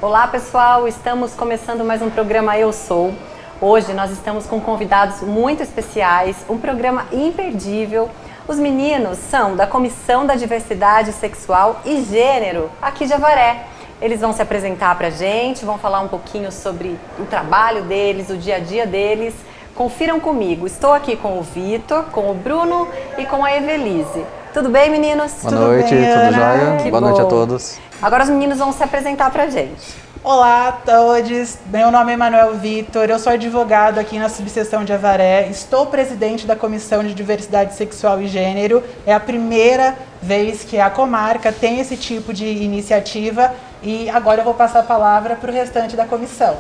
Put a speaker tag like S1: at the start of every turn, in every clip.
S1: Olá pessoal, estamos começando mais um programa Eu Sou. Hoje nós estamos com convidados muito especiais, um programa imperdível. Os meninos são da Comissão da Diversidade Sexual e Gênero aqui de Avaré. Eles vão se apresentar pra gente, vão falar um pouquinho sobre o trabalho deles, o dia a dia deles. Confiram comigo, estou aqui com o Vitor, com o Bruno e com a Evelise. Tudo bem, meninos?
S2: Boa noite, tudo jóia? Boa noite a todos.
S1: Agora os meninos vão se apresentar pra gente.
S3: Olá a todos, meu nome é Manuel Vitor, eu sou advogado aqui na subseção de Avaré, estou presidente da Comissão de Diversidade Sexual e Gênero, é a primeira vez que a comarca tem esse tipo de iniciativa e agora eu vou passar a palavra para o restante da comissão.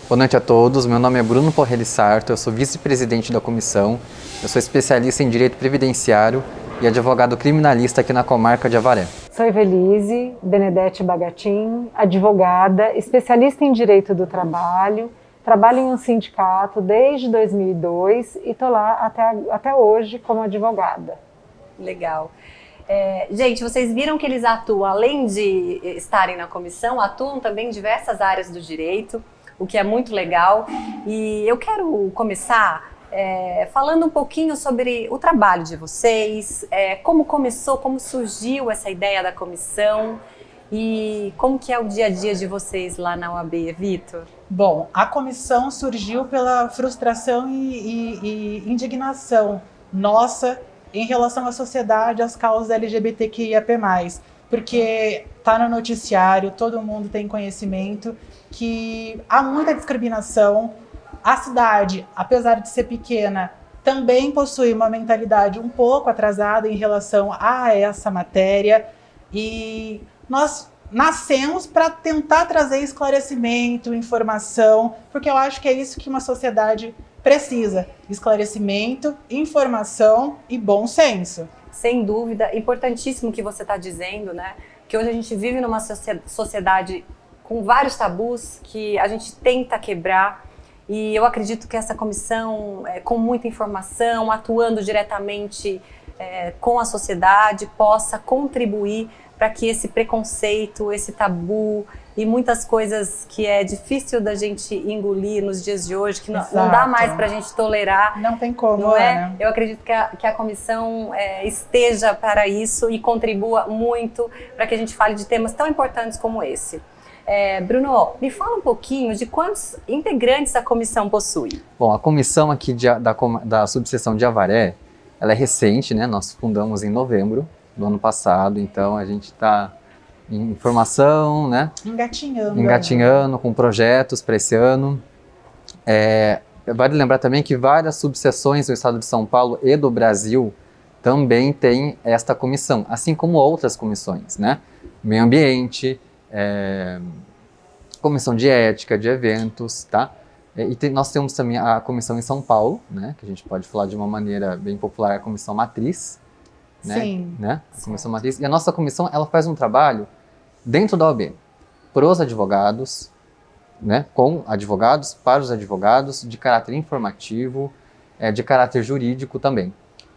S2: Boa noite a todos, meu nome é Bruno Porrelli Sarto, eu sou vice-presidente da comissão, eu sou especialista em direito previdenciário e advogado criminalista aqui na comarca de Avaré.
S4: Sou Evelise Benedete Bagatin, advogada, especialista em direito do trabalho, trabalho em um sindicato desde 2002 e estou lá até hoje como advogada.
S1: Legal. Gente, vocês viram que eles atuam, além de estarem na comissão, atuam também em diversas áreas do direito, o que é muito legal. E eu quero começar falando um pouquinho sobre o trabalho de vocês, como começou, como surgiu essa ideia da comissão e como que é o dia a dia de vocês lá na OAB, Vitor?
S3: Bom, a comissão surgiu pela frustração e indignação nossa em relação à sociedade, às causas LGBTQIAP+, porque está no noticiário, todo mundo tem conhecimento que há muita discriminação. A cidade, apesar de ser pequena, também possui uma mentalidade um pouco atrasada em relação a essa matéria e nós nascemos para tentar trazer esclarecimento, informação, porque eu acho que é isso que uma sociedade precisa: esclarecimento, informação e bom senso.
S1: Sem dúvida, importantíssimo o que você está dizendo, né? Que hoje a gente vive numa sociedade com vários tabus que a gente tenta quebrar. E eu acredito que essa comissão, com muita informação, atuando diretamente com a sociedade, possa contribuir para que esse preconceito, esse tabu e muitas coisas que é difícil da gente engolir nos dias de hoje, que não dá mais para a gente tolerar.
S3: Não tem como,
S1: não é?
S3: Ana.
S1: Eu acredito que a comissão esteja para isso e contribua muito para que a gente fale de temas tão importantes como esse. Bruno, me fala um pouquinho de quantos integrantes a comissão possui.
S2: Bom, a comissão aqui da subseção de Avaré, ela é recente, né? Nós fundamos em novembro do ano passado, então a gente está em formação, né? Engatinhando com projetos para esse ano. Vale lembrar também que várias subseções do estado de São Paulo e do Brasil também têm esta comissão, assim como outras comissões, né? Meio ambiente, comissão de ética, de eventos, tá? Nós temos também a comissão em São Paulo, né? Que a gente pode falar de uma maneira bem popular, a comissão matriz, né?
S3: Sim.
S2: Né? A comissão matriz. E a nossa comissão, ela faz um trabalho dentro da OAB, para os advogados, né? Com advogados, para os advogados, de caráter informativo, de caráter jurídico também.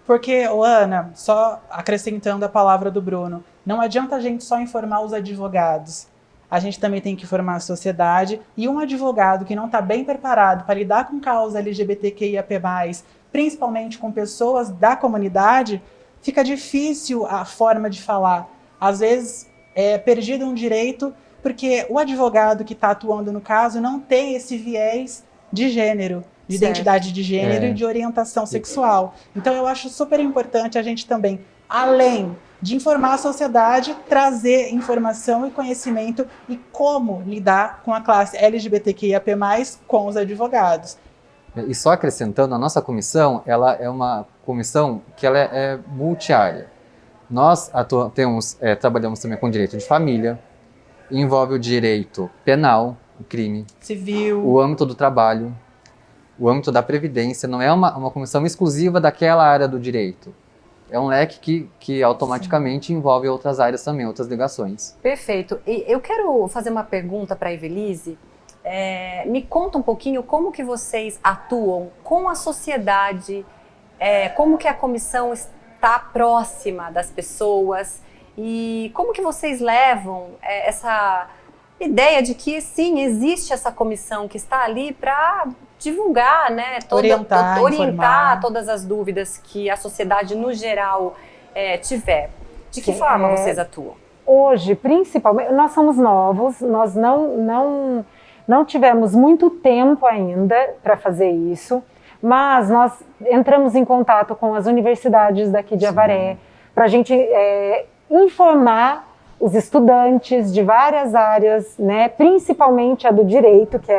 S3: Porque, Ana, só acrescentando a palavra do Bruno, não adianta a gente só informar os advogados. A gente também tem que informar a sociedade, e um advogado que não está bem preparado para lidar com causa LGBTQIAP+, principalmente com pessoas da comunidade, fica difícil a forma de falar. Às vezes é perdido um direito, porque o advogado que está atuando no caso não tem esse viés de gênero, de identidade de gênero e de orientação sexual. Então eu acho super importante a gente também, além de informar a sociedade, trazer informação e conhecimento e como lidar com a classe LGBTQIAP+, com os advogados.
S2: E só acrescentando, a nossa comissão, ela é uma comissão que ela é multiárea. Nós trabalhamos também com direito de família, envolve o direito penal, o crime,
S3: civil,
S2: o âmbito do trabalho, o âmbito da previdência. Não é uma comissão exclusiva daquela área do direito. É um leque que automaticamente envolve outras áreas também, outras ligações.
S1: Perfeito. E eu quero fazer uma pergunta para a Evelise. Me conta um pouquinho como que vocês atuam com a sociedade, como que a comissão está próxima das pessoas e como que vocês levam ideia de que, sim, existe essa comissão que está ali para divulgar, né,
S3: orientar
S1: todas as dúvidas que a sociedade, no geral, tiver. De que forma vocês atuam?
S4: Hoje, principalmente, nós somos novos, nós não tivemos muito tempo ainda para fazer isso, mas nós entramos em contato com as universidades daqui de Avaré, para a gente informar os estudantes de várias áreas, né, principalmente a do direito, que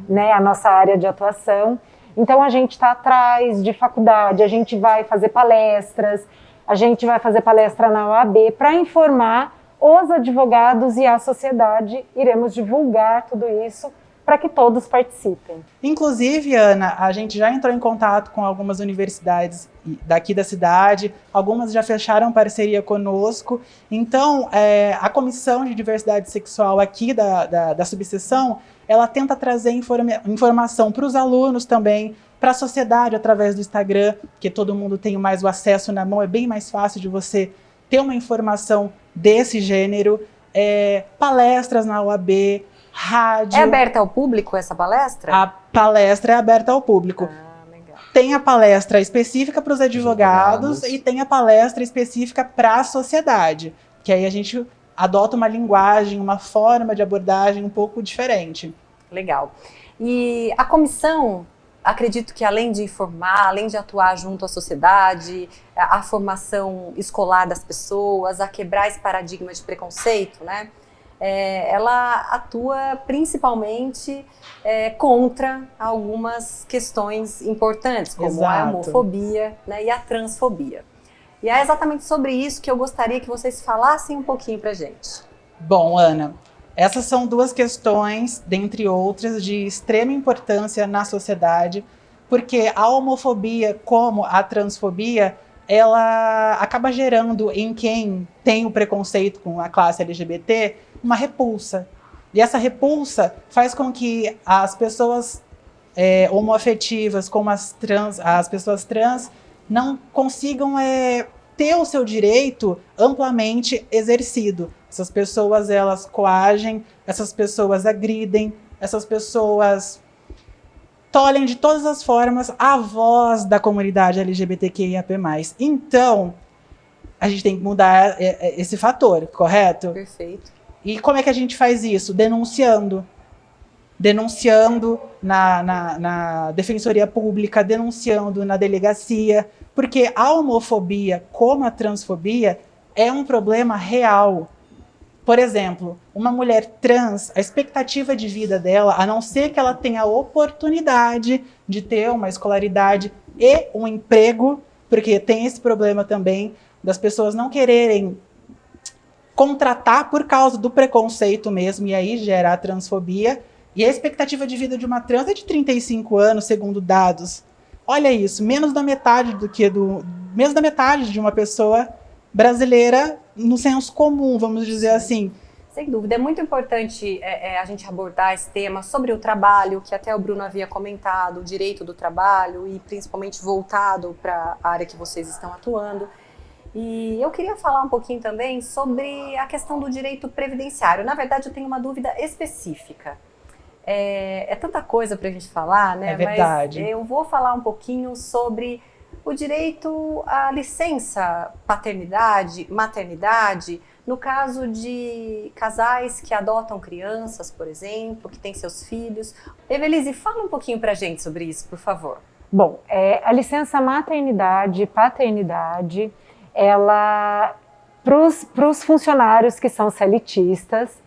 S4: né, a nossa área de atuação. Então a gente está atrás de faculdade, a gente vai fazer palestras, a gente vai fazer palestra na OAB para informar os advogados e a sociedade. Iremos divulgar tudo isso para que todos participem.
S3: Inclusive, Ana, a gente já entrou em contato com algumas universidades daqui da cidade, algumas já fecharam parceria conosco. Então, a Comissão de Diversidade Sexual aqui da subseção, ela tenta trazer informação para os alunos também, para a sociedade através do Instagram, que todo mundo tem mais o acesso na mão, é bem mais fácil de você ter uma informação desse gênero, palestras na UAB, rádio.
S1: É aberta ao público essa palestra?
S3: A palestra é aberta ao público.
S1: Legal.
S3: Tem a palestra específica para os advogados e tem a palestra específica para a sociedade, que aí a gente adota uma linguagem, uma forma de abordagem um pouco diferente.
S1: Legal. E a comissão, acredito que além de informar, além de atuar junto à sociedade, a formação escolar das pessoas, a quebrar esse paradigma de preconceito, né? Ela atua principalmente contra algumas questões importantes, como a homofobia, né, e a transfobia. E é exatamente sobre isso que eu gostaria que vocês falassem um pouquinho pra gente.
S3: Bom, Ana, essas são duas questões, dentre outras, de extrema importância na sociedade, porque a homofobia, como a transfobia, ela acaba gerando em quem tem o preconceito com a classe LGBT uma repulsa. E essa repulsa faz com que as pessoas homoafetivas, como as pessoas trans, não consigam ter o seu direito amplamente exercido. Essas pessoas, elas coagem, essas pessoas agridem, essas pessoas tolhem de todas as formas a voz da comunidade LGBTQIAP+. Então, a gente tem que mudar esse fator, correto?
S1: Perfeito.
S3: E como é que a gente faz isso? Denunciando. Denunciando na Defensoria Pública, denunciando na delegacia, porque a homofobia, como a transfobia, é um problema real. Por exemplo, uma mulher trans, a expectativa de vida dela, a não ser que ela tenha a oportunidade de ter uma escolaridade e um emprego, porque tem esse problema também das pessoas não quererem contratar por causa do preconceito mesmo, e aí gera a transfobia. E a expectativa de vida de uma trans é de 35 anos, segundo dados. Olha isso, menos da metade de uma pessoa brasileira no senso comum, vamos dizer assim.
S1: Sem dúvida, é muito importante a gente abordar esse tema sobre o trabalho, que até o Bruno havia comentado, o direito do trabalho, e principalmente voltado para a área que vocês estão atuando. E eu queria falar um pouquinho também sobre a questão do direito previdenciário. Na verdade, eu tenho uma dúvida específica. É tanta coisa para a gente falar, né?
S3: É verdade.
S1: Mas eu vou falar um pouquinho sobre o direito à licença paternidade, maternidade, no caso de casais que adotam crianças, por exemplo, que têm seus filhos. Evelise, fala um pouquinho para a gente sobre isso, por favor.
S4: Bom, a licença maternidade, paternidade, ela, para os funcionários que são CLTistas,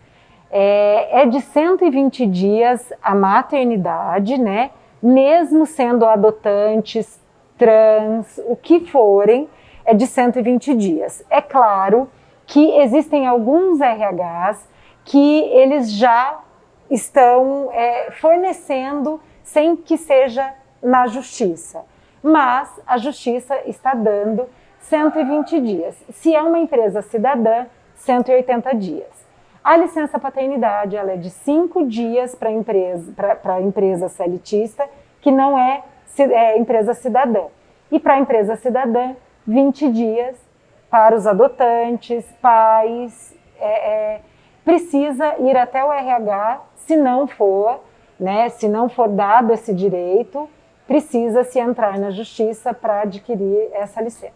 S4: é de 120 dias a maternidade, né? Mesmo sendo adotantes, trans, o que forem, é de 120 dias. É claro que existem alguns RHs que eles já estão fornecendo sem que seja na justiça, mas a justiça está dando 120 dias. Se é uma empresa cidadã, 180 dias. A licença paternidade ela é de 5 dias para a empresa CLTista, que não é empresa cidadã. E para a empresa cidadã, 20 dias para os adotantes, pais, precisa ir até o RH, se não for, né, se não for dado esse direito, precisa se entrar na justiça para adquirir essa licença.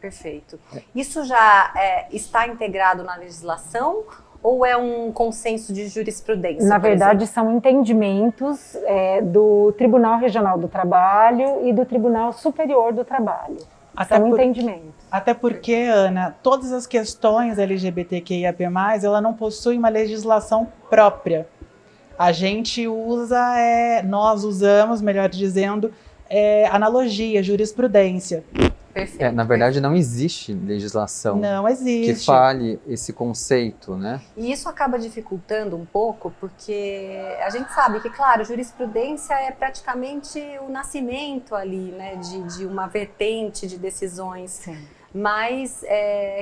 S1: Perfeito. Isso já está integrado na legislação ou é um consenso de jurisprudência?
S4: Na verdade, são entendimentos do Tribunal Regional do Trabalho e do Tribunal Superior do Trabalho. São entendimentos.
S3: Até porque, Ana, todas as questões LGBTQIAP+, ela não possui uma legislação própria. A gente usa, nós usamos, melhor dizendo, analogia, jurisprudência.
S1: Perfeito.
S2: Na verdade, não existe legislação
S3: não existe.
S2: que fale esse conceito, né?
S1: E isso acaba dificultando um pouco, porque a gente sabe que, claro, jurisprudência é praticamente o nascimento ali, né, de uma vertente de decisões.
S4: Sim.
S1: Mas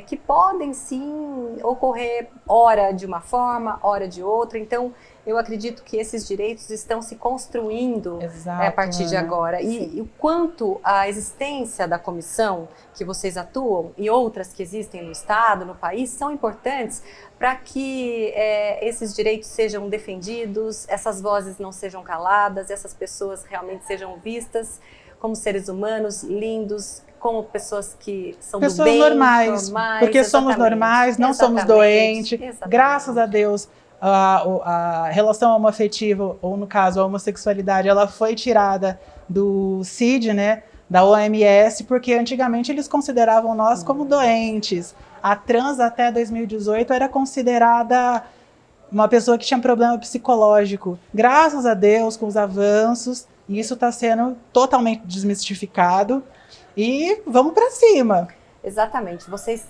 S1: que podem sim ocorrer ora de uma forma, ora de outra. Então, eu acredito que esses direitos estão se construindo a partir de agora. E o quanto a existência da comissão que vocês atuam e outras que existem no Estado, no país, são importantes para que esses direitos sejam defendidos, essas vozes não sejam caladas, essas pessoas realmente sejam vistas como seres humanos lindos, como pessoas que são
S3: pessoas
S1: do bem,
S3: normais, porque somos normais, não somos doentes. Graças a Deus, a relação homoafetiva, ou no caso a homossexualidade, ela foi tirada do CID, né, da OMS, porque antigamente eles consideravam nós como doentes. A trans até 2018 era considerada uma pessoa que tinha problema psicológico. Graças a Deus, com os avanços, isso está sendo totalmente desmistificado. E vamos para cima.
S1: Exatamente. Vocês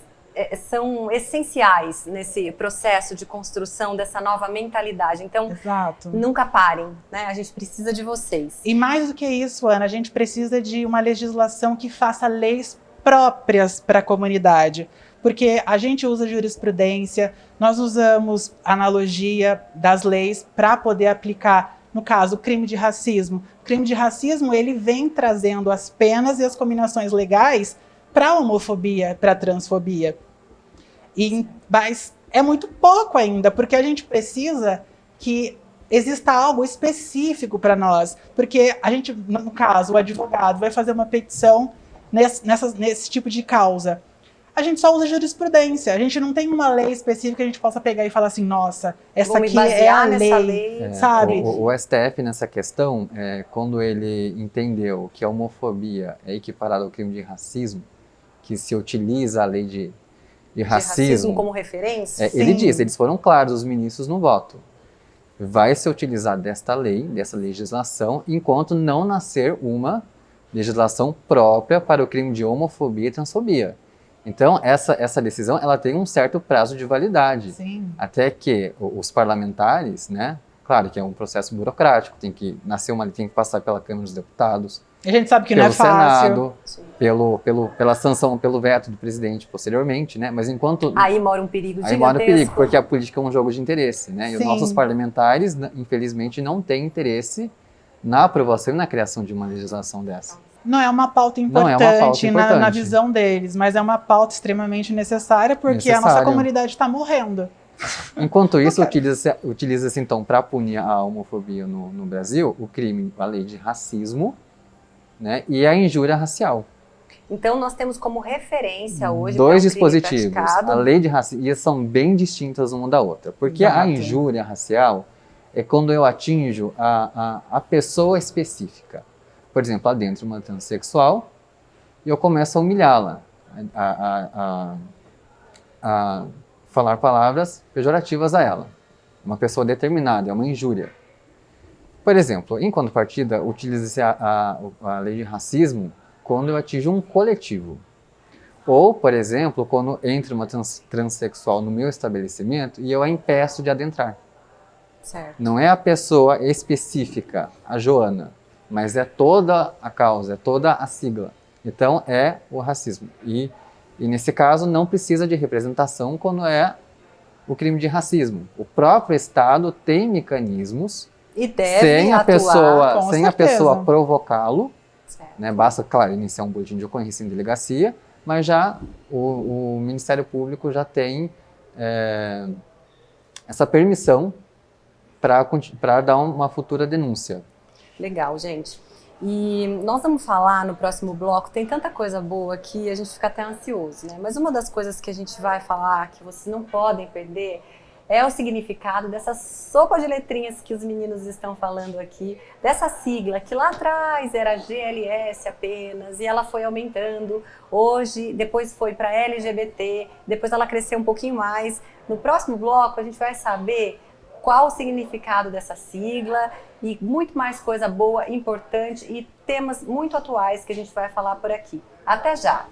S1: são essenciais nesse processo de construção dessa nova mentalidade. Então,
S3: exato,
S1: nunca parem, né? A gente precisa de vocês.
S3: E mais do que isso, Ana, a gente precisa de uma legislação que faça leis próprias para a comunidade. Porque a gente usa jurisprudência, nós usamos analogia das leis para poder aplicar, no caso, o crime de racismo. O crime de racismo, ele vem trazendo as penas e as combinações legais para a homofobia, para a transfobia. Mas é muito pouco ainda, porque a gente precisa que exista algo específico para nós. Porque a gente, no caso, o advogado vai fazer uma petição nesse tipo de causa. A gente só usa jurisprudência. A gente não tem uma lei específica que a gente possa pegar e falar assim, nossa, essa aqui é a lei, sabe?
S2: O STF, nessa questão, quando ele entendeu que a homofobia é equiparada ao crime de racismo, que se utiliza a lei de racismo
S1: como referência?
S2: Ele diz, eles foram claros, os ministros no voto. Vai se utilizar desta lei, dessa legislação, enquanto não nascer uma legislação própria para o crime de homofobia e transfobia. Então, essa decisão, ela tem um certo prazo de validade.
S3: Sim.
S2: Até que os parlamentares, né? Claro que é um processo burocrático, tem que nascer uma lei, tem que passar pela Câmara dos Deputados.
S3: A gente sabe que não é fácil.
S2: Senado, pela sanção, pelo veto do presidente posteriormente, né? Mas enquanto...
S1: Aí mora um perigo gigantesco.
S2: Aí mora um perigo, porque a política é um jogo de interesse, né? E os
S3: Sim.
S2: nossos parlamentares, infelizmente, não têm interesse na aprovação e na criação de uma legislação dessa.
S3: Não é uma pauta importante, na visão deles, mas é uma pauta extremamente necessária, porque a nossa comunidade está morrendo.
S2: Enquanto isso, utiliza-se então, para punir a homofobia no Brasil, o crime, a lei de racismo, né, e a injúria racial.
S1: Então, nós temos como referência hoje...
S2: Dois dispositivos, a lei de racismo, e são bem distintas uma da outra. Porque a injúria racial é quando eu atinjo a pessoa específica. Por exemplo, lá dentro uma transexual, e eu começo a humilhá-la, a falar palavras pejorativas a ela. Uma pessoa determinada, é uma injúria. Por exemplo, em contrapartida, utiliza-se a lei de racismo quando eu atinjo um coletivo. Ou, por exemplo, quando entra uma transexual no meu estabelecimento e eu a impeço de adentrar.
S1: Certo.
S2: Não é a pessoa específica, a Joana, mas é toda a causa, é toda a sigla. Então, é o racismo. E nesse caso, não precisa de representação quando é o crime de racismo. O próprio Estado tem mecanismos
S1: e deve
S2: sem a pessoa provocá-lo. Né? Basta, claro, iniciar um boletim de ocorrência em delegacia, mas já o Ministério Público já tem essa permissão para dar uma futura denúncia.
S1: Legal, gente. E nós vamos falar no próximo bloco, tem tanta coisa boa que a gente fica até ansioso, né? Mas uma das coisas que a gente vai falar, que vocês não podem perder, é o significado dessa sopa de letrinhas que os meninos estão falando aqui, dessa sigla que lá atrás era GLS apenas, e ela foi aumentando, hoje, depois foi para LGBT, depois ela cresceu um pouquinho mais. No próximo bloco a gente vai saber qual o significado dessa sigla e muito mais coisa boa, importante e temas muito atuais que a gente vai falar por aqui. Até já!